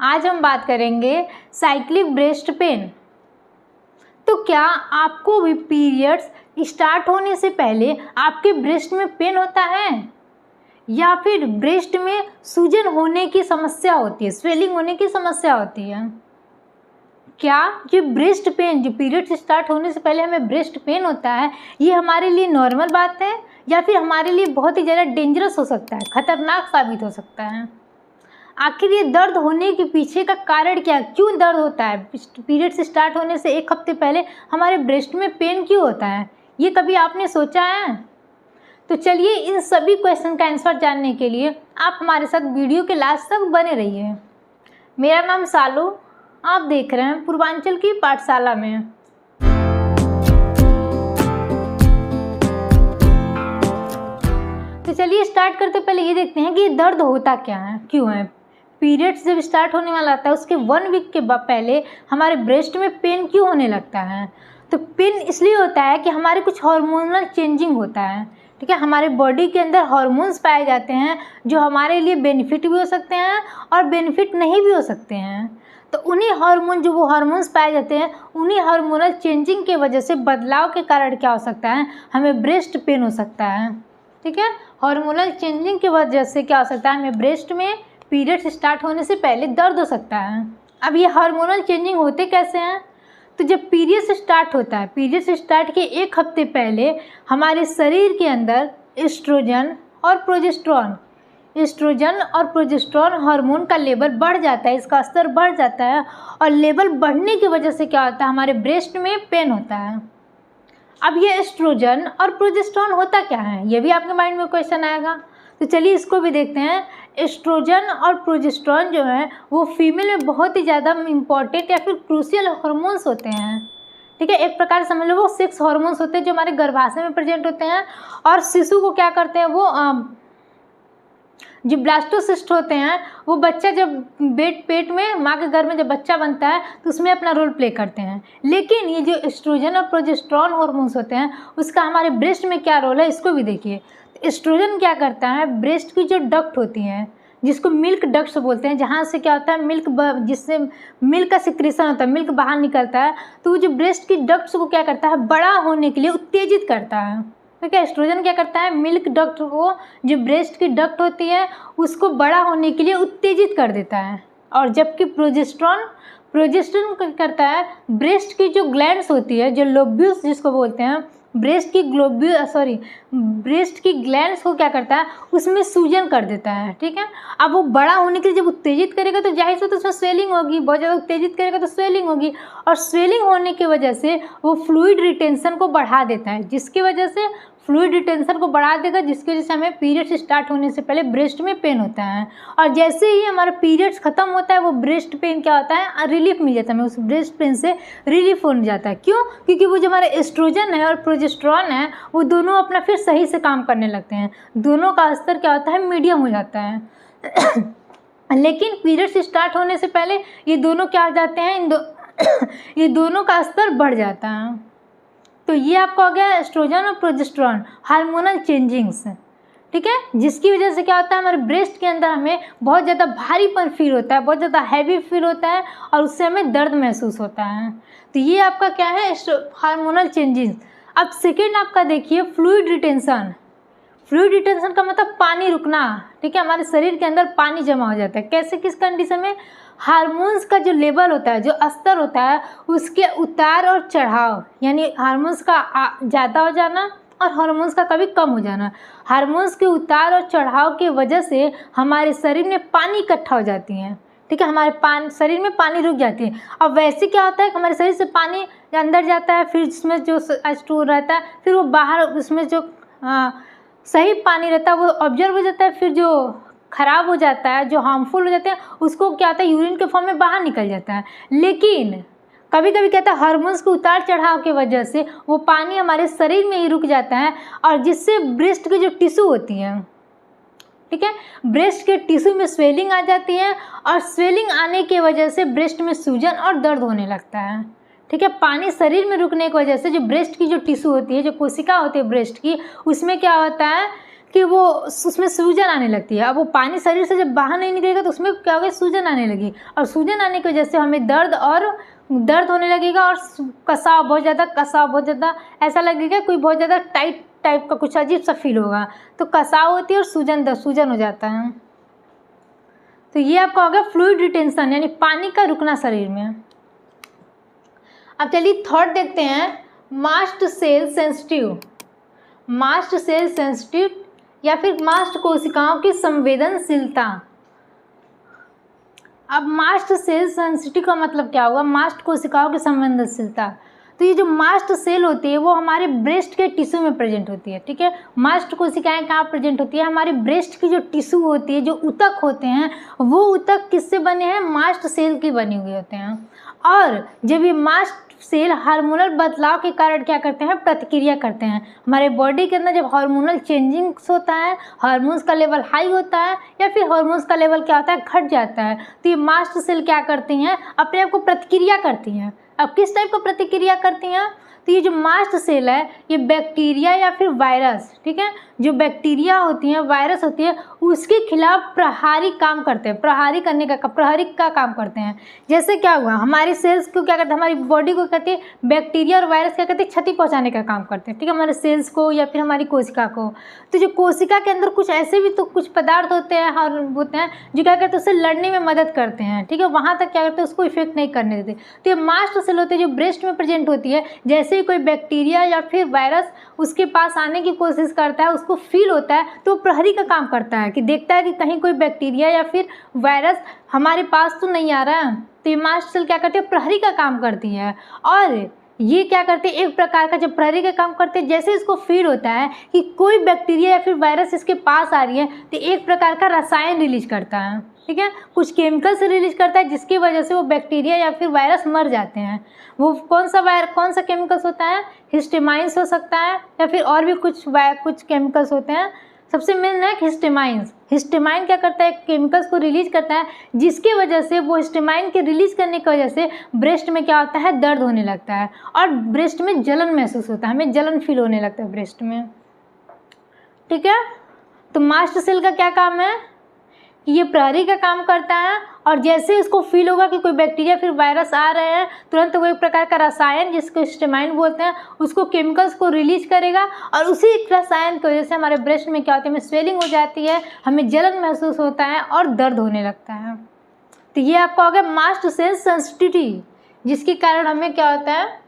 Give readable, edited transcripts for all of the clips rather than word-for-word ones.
आज हम बात करेंगे साइक्लिक ब्रेस्ट पेन। तो क्या आपको भी पीरियड्स स्टार्ट होने से पहले आपके ब्रेस्ट में पेन होता है या फिर ब्रेस्ट में सूजन होने की समस्या होती है, स्वेलिंग होने की समस्या होती है? क्या ये ब्रेस्ट पेन, जो पीरियड्स स्टार्ट होने से पहले हमें ब्रेस्ट पेन होता है, ये हमारे लिए नॉर्मल बात है या फिर हमारे लिए बहुत ही ज़्यादा डेंजरस हो सकता है, खतरनाक साबित हो सकता है? आखिर ये दर्द होने के पीछे का कारण क्या है? क्यों दर्द होता है? पीरियड्स स्टार्ट होने से एक हफ्ते पहले हमारे ब्रेस्ट में पेन क्यों होता है? ये कभी आपने सोचा है? तो चलिए इन सभी क्वेश्चन का आंसर जानने के लिए आप हमारे साथ वीडियो के लास्ट तक बने रहिए। मेरा नाम सालू, आप देख रहे हैं पूर्वांचल की पाठशाला में। तो चलिए स्टार्ट करते पहले ये देखते हैं कि दर्द होता क्या है, क्यों है। पीरियड्स जब स्टार्ट होने वाला आता है उसके 1 वीक के पहले हमारे ब्रेस्ट में पेन क्यों होने लगता है? तो पेन इसलिए होता है कि हमारे कुछ हार्मोनल चेंजिंग होता है, ठीक है। हमारे बॉडी के अंदर हार्मोन्स पाए जाते हैं जो हमारे लिए बेनिफिट भी हो सकते हैं और बेनिफिट नहीं भी हो सकते हैं। तो उन्हीं हार्मोन, जो वो हार्मोन्स पाए जाते हैं, उन्हीं हार्मोनल चेंजिंग के वजह से बदलाव के कारण क्या हो सकता है, हमें ब्रेस्ट पेन हो सकता है, ठीक है। हार्मोनल चेंजिंग की वजह से क्या हो सकता है, हमें ब्रेस्ट में पीरियड्स स्टार्ट होने से पहले दर्द हो सकता है। अब ये हार्मोनल चेंजिंग होते कैसे हैं? तो जब पीरियड्स स्टार्ट होता है, पीरियड्स स्टार्ट के एक हफ्ते पहले हमारे शरीर के अंदर एस्ट्रोजन और प्रोजेस्टेरोन हार्मोन का लेवल बढ़ जाता है, इसका स्तर बढ़ जाता है और लेवल बढ़ने की वजह से क्या होता है, हमारे ब्रेस्ट में पेन होता है। अब ये एस्ट्रोजन और प्रोजेस्टेरोन होता क्या है, ये भी आपके माइंड में क्वेश्चन आएगा। तो चलिए इसको भी देखते हैं। एस्ट्रोजन और प्रोजेस्टेरोन जो है वो फीमेल में बहुत ही ज़्यादा इम्पॉर्टेंट या फिर क्रूशियल हार्मोन्स होते हैं, ठीक है। एक प्रकार समझ लो वो 6 हार्मोन्स होते हैं जो हमारे गर्भाशय में प्रेजेंट होते हैं और शिशु को क्या करते हैं, वो जो ब्लास्टोसिस्ट होते हैं वो बच्चा जब पेट में माँ के गर्भ में जब बच्चा बनता है तो उसमें अपना रोल प्ले करते हैं। लेकिन ये जो एस्ट्रोजन और प्रोजेस्टेरोन हार्मोन्स होते हैं उसका हमारे ब्रेस्ट में क्या रोल है, इसको भी देखिए। एस्ट्रोजन क्या करता है, ब्रेस्ट की जो डक्ट होती हैं जिसको मिल्क डक्ट्स बोलते हैं, जहाँ से क्या होता है जिससे मिल्क का सिक्रेशन होता है, मिल्क बाहर निकलता है, तो वो जो ब्रेस्ट की डक्ट्स को क्या करता है, बड़ा होने के लिए उत्तेजित करता है। तो क्या एस्ट्रोजन क्या करता है, मिल्क डक्ट को, जो ब्रेस्ट की डक्ट होती है उसको बड़ा होने के लिए उत्तेजित कर देता है। और जबकि प्रोजेस्टेरोन क्या करता है, ब्रेस्ट की जो ग्लैंड्स होती है, जो लोब्यूल्स जिसको बोलते हैं, ब्रेस्ट की ग्लैंड्स को क्या करता है, उसमें सूजन कर देता है, ठीक है। अब वो बड़ा होने के लिए जब उत्तेजित करेगा तो जाहिर से तो उसमें स्वेलिंग होगी, बहुत ज़्यादा उत्तेजित करेगा तो स्वेलिंग होगी और स्वेलिंग होने की वजह से वो फ्लूइड रिटेंशन को बढ़ा देता है, जिसकी वजह से फ्लूइड रिटेंशन को बढ़ा देगा, जिसकी वजह से हमें पीरियड्स स्टार्ट होने से पहले ब्रेस्ट में पेन होता है। और जैसे ही हमारा पीरियड्स खत्म होता है वो ब्रेस्ट पेन क्या होता है, रिलीफ मिल जाता है, हमें उस ब्रेस्ट पेन से रिलीफ हो जाता है। क्यों? क्योंकि वो जो हमारे एस्ट्रोजन है और प्रोजेस्टेरोन है वो दोनों अपना फिर सही से काम करने लगते हैं, दोनों का स्तर क्या होता है, मीडियम हो जाता है। लेकिन पीरियड्स स्टार्ट होने से पहले ये दोनों क्या हो जाते हैं, ये दोनों का स्तर बढ़ जाता है। तो ये आपका हो गया एस्ट्रोजन और प्रोजेस्टेरोन हार्मोनल चेंजिंग्स, ठीक है, जिसकी वजह से क्या होता है, हमारे ब्रेस्ट के अंदर हमें बहुत ज़्यादा भारीपन फील होता है, बहुत ज़्यादा हैवी फील होता है और उससे हमें दर्द महसूस होता है। तो ये आपका क्या है, हार्मोनल चेंजिंग्स। अब सेकेंड आपका देखिए फ्लूइड रिटेंशन। फ्लूइड रिटेंशन का मतलब पानी रुकना, ठीक है, हमारे शरीर के अंदर पानी जमा हो जाता है। कैसे, किस कंडीशन में? हार्मोन्स का जो लेवल होता है, जो स्तर होता है, उसके उतार और चढ़ाव, यानी हार्मोन्स का ज़्यादा हो जाना और हार्मोन्स का कभी कम हो जाना। हार्मोन्स के उतार और चढ़ाव की वजह से हमारे शरीर में पानी इकट्ठा हो जाती है, ठीक है, हमारे शरीर में पानी रुक जाती है। अब वैसे क्या होता है कि हमारे शरीर से पानी अंदर जाता है, फिर उसमें जो स्टोर रहता है फिर वो बाहर, उसमें जो सही पानी रहता है वो ऑब्जर्व हो जाता है, फिर जो ख़राब हो जाता है, जो हार्मफुल हो जाते हैं, उसको क्या होता है, यूरिन के फॉर्म में बाहर निकल जाता है। लेकिन कभी कभी कहता है हार्मोन्स के उतार चढ़ाव की वजह से वो पानी हमारे शरीर में ही रुक जाता है और जिससे ब्रेस्ट की जो टिश्यू होती है, ठीक है, ब्रेस्ट के टिश्यू में स्वेलिंग आ जाती है और स्वेलिंग आने की वजह से ब्रेस्ट में सूजन और दर्द होने लगता है, ठीक है। पानी शरीर में रुकने की वजह से जो ब्रेस्ट की जो टिश्यू होती है, जो कोशिका होती है ब्रेस्ट की, उसमें क्या होता है कि वो उसमें सूजन आने लगती है। अब वो पानी शरीर से जब बाहर नहीं निकलेगा तो उसमें क्या होगा, सूजन आने लगी, और सूजन आने की वजह से हमें दर्द होने लगेगा और कसाव बहुत ज़्यादा ऐसा लगेगा, कोई बहुत ज़्यादा टाइट टाइप का कुछ अजीब सा फील होगा। तो कसाव होती है और सूजन हो जाता है। तो ये आपका हो गया फ्लूइड रिटेंशन, यानी पानी का रुकना शरीर में। अब चलिए थर्ड देखते हैं, मास्ट सेल सेंसिटिव या फिर मास्ट कोशिकाओं की संवेदनशीलता। अब मास्ट सेल सेंसिटिव का मतलब क्या हुआ, मास्ट कोशिकाओं की संवेदनशीलता। तो ये जो मास्ट सेल होती है वो हमारे ब्रेस्ट के टिश्यू में प्रेजेंट होती है, ठीक है। मास्ट कोशिकाएं कहाँ प्रेजेंट होती है, हमारे ब्रेस्ट की जो टिश्यू होती है, जो ऊतक होते हैं, वो ऊतक किससे बने हैं, मास्ट सेल की बने हुए होते हैं। और जब ये मास्ट सेल हार्मोनल बदलाव के कारण क्या करते हैं, प्रतिक्रिया करते हैं। हमारे बॉडी के अंदर जब हार्मोनल चेंजिंग्स होता है, हार्मोन्स का लेवल हाई होता है या फिर हार्मोन्स का लेवल क्या होता है, घट जाता है, तो ये मास्ट सेल क्या करती हैं, अपने आप को प्रतिक्रिया करती हैं। अब किस टाइप का प्रतिक्रिया करती हैं, तो ये जो मास्ट सेल है ये बैक्टीरिया या फिर वायरस, ठीक है, जो बैक्टीरिया होती हैं, वायरस होती है, उसके खिलाफ प्रहारी काम करते हैं, प्रहारी का काम करते हैं। जैसे क्या हुआ, हमारी सेल्स को क्या करते हैं, हमारी बॉडी को कहते हैं, बैक्टीरिया और वायरस क्या करते हैं, क्षति पहुंचाने का काम करते हैं, ठीक है, हमारे सेल्स को या फिर हमारी कोशिका को। तो जो कोशिका के अंदर कुछ ऐसे भी तो कुछ पदार्थ होते हैं जो क्या करते हैं, उससे लड़ने में मदद करते हैं, ठीक है, वहाँ तक क्या करते हैं, उसको इफेक्ट नहीं करने देते। तो ये मास्ट सेल होती है जो ब्रेस्ट में प्रेजेंट होती है। जैसे ही कोई बैक्टीरिया या फिर वायरस उसके पास आने की कोशिश करता है, उसको फील होता है, तो प्रहरी का काम करता है कि देखता है कि कहीं कोई बैक्टीरिया या फिर वायरस हमारे पास तो नहीं आ रहा है। तो ये मास्ट सेल क्या करती है, प्रहरी का काम करती है। और ये क्या करते हैं, एक प्रकार का जब प्रहरी का काम करते हैं, जैसे इसको फील होता है कि कोई बैक्टीरिया या फिर वायरस इसके पास आ रही है, तो एक प्रकार का रसायन रिलीज करता है, ठीक है, कुछ केमिकल से रिलीज करता है, जिसकी वजह से वो बैक्टीरिया या फिर वायरस मर जाते हैं। वो कौन सा केमिकल्स होता है, हिस्टेमाइंस हो सकता है या फिर और भी कुछ केमिकल्स होते हैं। सबसे मेन है हिस्टेमाइन क्या करता है, केमिकल्स को रिलीज करता है, जिसकी वजह से वो हिस्टेमाइन के रिलीज करने की वजह से ब्रेस्ट में क्या होता है, दर्द होने लगता है और ब्रेस्ट में जलन महसूस होता है, हमें जलन फील होने लगता है ब्रेस्ट में, ठीक है। तो मास्ट सेल का क्या काम है कि ये प्रहरी का काम करता है, और जैसे इसको फील होगा कि कोई बैक्टीरिया फिर वायरस आ रहे हैं, तुरंत वो एक प्रकार का रसायन जिसको हिस्टेमाइन बोलते हैं, उसको केमिकल्स को रिलीज करेगा, और उसी रसायन की वजह से हमारे ब्रेस्ट में क्या होता है, हमें स्वेलिंग हो जाती है, हमें जलन महसूस होता है और दर्द होने लगता है। तो ये आपका हो गया मास्ट सेल सेंसिटिविटी, जिसके कारण हमें क्या होता है,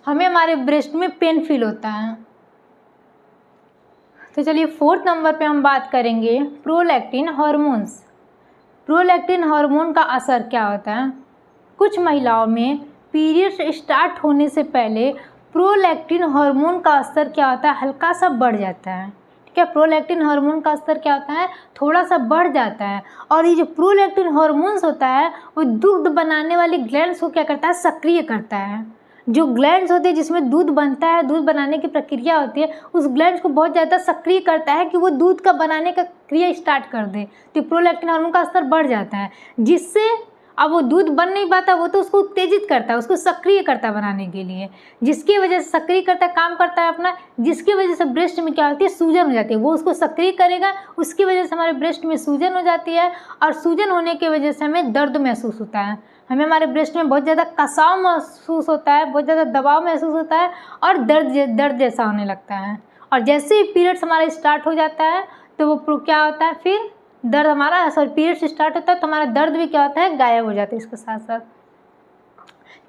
हमें हमारे ब्रेस्ट में पेन फील होता है। तो चलिए फोर्थ नंबर पे हम बात करेंगे प्रोलैक्टिन हार्मोन्स। प्रोलैक्टिन हार्मोन का असर क्या होता है, कुछ महिलाओं में पीरियड्स स्टार्ट होने से पहले प्रोलैक्टिन हार्मोन का स्तर क्या होता है, हल्का सा बढ़ जाता है, ठीक है। प्रोलैक्टिन हार्मोन का स्तर क्या होता है, थोड़ा सा बढ़ जाता है। और ये जो प्रोलैक्टिन हार्मोन्स होता है वो दुग्ध बनाने वाली ग्लैंड्स को क्या करता है, सक्रिय करता है। जो ग्लैंड्स होती है जिसमें दूध बनता है, दूध बनाने की प्रक्रिया होती है, उस ग्लैंड्स को बहुत ज़्यादा सक्रिय करता है कि वो दूध का बनाने का क्रिया स्टार्ट कर दे। तो प्रोलैक्टिन हार्मोन का स्तर बढ़ जाता है, जिससे अब वो दूध बन नहीं पाता, वो तो उसको उत्तेजित करता है, उसको सक्रिय करता है बनाने के लिए, जिसकी वजह से सक्रिय करता काम करता है अपना, जिसकी वजह से ब्रेस्ट में क्या होती है, सूजन हो जाती है। वो उसको सक्रिय करेगा, उसकी वजह से हमारे ब्रेस्ट में सूजन हो जाती है, और सूजन होने की वजह से हमें दर्द महसूस होता है, हमें हमारे ब्रेस्ट में बहुत ज़्यादा कसाव महसूस होता है, बहुत ज़्यादा दबाव महसूस होता है और दर्द जैसा होने लगता है। और जैसे ही पीरियड्स हमारा स्टार्ट हो जाता है तो वो क्या होता है, फिर दर्द हमारा पीरियड्स स्टार्ट होता है तो हमारा दर्द भी क्या होता है, गायब हो जाता है इसके साथ साथ।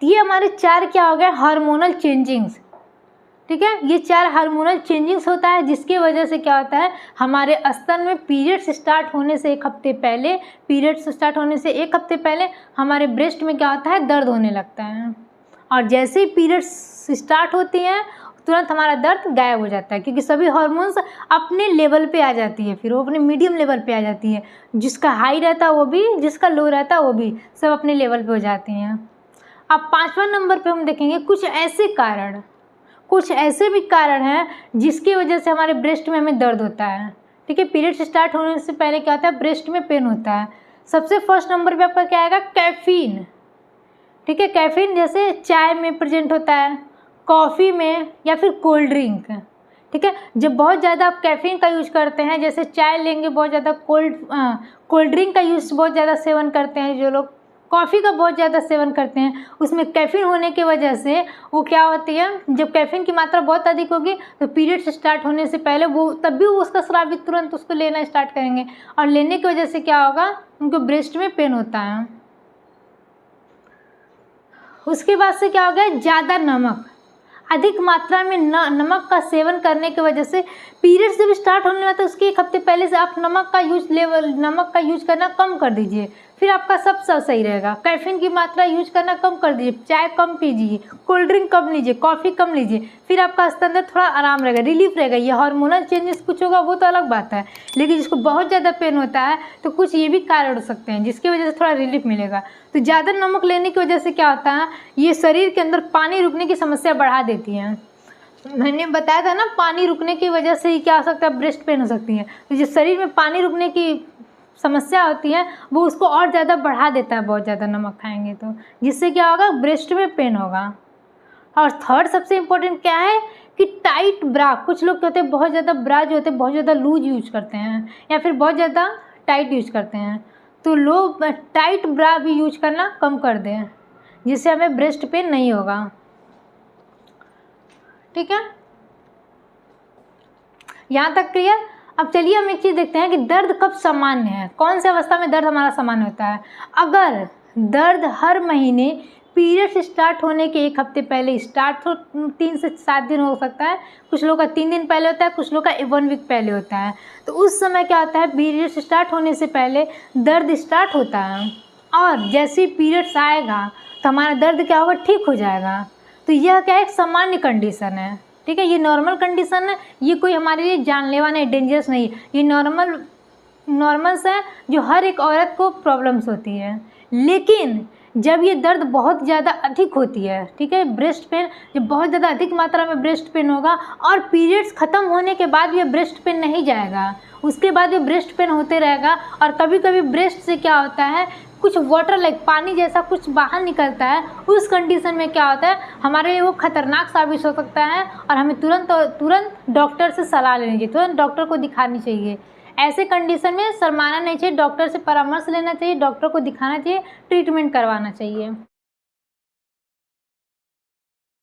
ये हमारे 4 क्या हो गए, हार्मोनल चेंजिंग्स, ठीक है। ये 4 हार्मोनल चेंजिंग्स होता है, जिसकी वजह से क्या होता है, हमारे स्तन में पीरियड्स स्टार्ट होने से एक हफ्ते पहले हमारे ब्रेस्ट में क्या होता है, दर्द होने लगता है। और जैसे ही पीरियड्स स्टार्ट होती हैं तुरंत हमारा दर्द गायब हो जाता है, क्योंकि सभी हार्मोन्स अपने लेवल पे आ जाती है, फिर वो अपने मीडियम लेवल पे आ जाती है। जिसका हाई रहता है वो भी, जिसका लो रहता है वो भी, सब अपने लेवल पे हो जाती हैं। अब 5वां नंबर पे हम देखेंगे कुछ ऐसे भी कारण हैं जिसकी वजह से हमारे ब्रेस्ट में हमें दर्द होता है, ठीक है। पीरियड्स स्टार्ट होने से पहले क्या होता है, ब्रेस्ट में पेन होता है। सबसे फर्स्ट नंबर पे आपका क्या आएगा, कैफीन, ठीक है। कैफीन जैसे चाय में प्रेजेंट होता है, कॉफ़ी में या फिर कोल्ड ड्रिंक, ठीक है। जब बहुत ज़्यादा आप कैफ़ीन का यूज़ करते हैं, जैसे चाय लेंगे, बहुत ज़्यादा कोल्ड ड्रिंक का यूज़ बहुत ज़्यादा सेवन करते हैं जो लोग, कॉफ़ी का बहुत ज़्यादा सेवन करते हैं, उसमें कैफ़ीन होने की वजह से वो क्या होती है, जब कैफ़ीन की मात्रा बहुत अधिक होगी तो पीरियड्स स्टार्ट होने से पहले वो तब भी वो उसका स्राव तुरंत उसको लेना स्टार्ट करेंगे, और लेने की वजह से क्या होगा, उनको ब्रेस्ट में पेन होता है। उसके बाद से क्या हो गया, ज़्यादा नमक, अधिक मात्रा में नमक का सेवन करने की वजह से पीरियड्स जब स्टार्ट होने लगता है उसके एक हफ्ते पहले से आप नमक का यूज करना कम कर दीजिए, फिर आपका सब सही रहेगा। कैफ़ीन की मात्रा यूज करना कम कर दीजिए, चाय कम पीजिए, कोल्ड ड्रिंक कम लीजिए, कॉफ़ी कम लीजिए, फिर आपका अंदर थोड़ा आराम रहेगा, रिलीफ रहेगा। ये हार्मोनल चेंजेस कुछ होगा वो तो अलग बात है, लेकिन जिसको बहुत ज़्यादा पेन होता है तो कुछ ये भी कारण हो सकते हैं जिसकी वजह से थोड़ा रिलीफ मिलेगा। तो ज़्यादा नमक लेने की वजह से क्या होता है, ये शरीर के अंदर पानी रुकने की समस्या बढ़ा देती है। मैंने बताया था ना, पानी रुकने की वजह से ही क्या हो सकता है, ब्रेस्ट पेन हो सकती है। तो जिस शरीर में पानी रुकने की समस्या होती है वो उसको और ज़्यादा बढ़ा देता है, बहुत ज़्यादा नमक खाएंगे तो, जिससे क्या होगा, ब्रेस्ट में पेन होगा। और थर्ड सबसे इम्पोर्टेंट क्या है कि टाइट ब्रा, कुछ लोग कहते हैं बहुत ज़्यादा ब्रा जो होते हैं बहुत ज़्यादा लूज यूज करते हैं या फिर बहुत ज़्यादा टाइट यूज करते हैं, तो लोग टाइट ब्रा भी यूज करना कम कर दें, जिससे हमें ब्रेस्ट पेन नहीं होगा। ठीक है, यहाँ तक क्लियर। अब चलिए हम एक चीज़ देखते हैं कि दर्द कब सामान्य है, कौन से अवस्था में दर्द हमारा सामान्य होता है। अगर दर्द हर महीने पीरियड्स स्टार्ट होने के एक हफ्ते पहले स्टार्ट हो, 3 से 7 दिन हो सकता है, कुछ लोग का 3 दिन पहले होता है, कुछ लोग का 1 वीक पहले होता है, तो उस समय क्या होता है, पीरियड्स स्टार्ट होने से पहले दर्द स्टार्ट होता है, और जैसे ही पीरियड्स आएगा तो हमारा दर्द क्या होगा, ठीक हो जाएगा। तो यह क्या है, एक सामान्य कंडीशन है। ठीक है, ये नॉर्मल कंडीशन है, ये कोई हमारे लिए जानलेवा नहीं, डेंजरस नहीं, ये नॉर्मल्स है जो हर एक औरत को प्रॉब्लम्स होती है। लेकिन जब ये दर्द बहुत ज़्यादा अधिक होती है, ठीक है, ब्रेस्ट पेन जब बहुत ज़्यादा अधिक मात्रा में ब्रेस्ट पेन होगा और पीरियड्स ख़त्म होने के बाद ये ब्रेस्ट पेन नहीं जाएगा, उसके बाद ये ब्रेस्ट पेन होते रहेगा, और कभी कभी ब्रेस्ट से क्या होता है, कुछ वाटर लाइक पानी जैसा कुछ बाहर निकलता है। उस कंडीशन में क्या होता है, हमारे लिए वो खतरनाक साबित हो सकता है और हमें तुरंत डॉक्टर से सलाह लेनी चाहिए, तुरंत डॉक्टर को दिखानी चाहिए। ऐसे कंडीशन में शर्माना नहीं चाहिए, डॉक्टर से परामर्श लेना चाहिए, डॉक्टर को दिखाना चाहिए, ट्रीटमेंट करवाना चाहिए।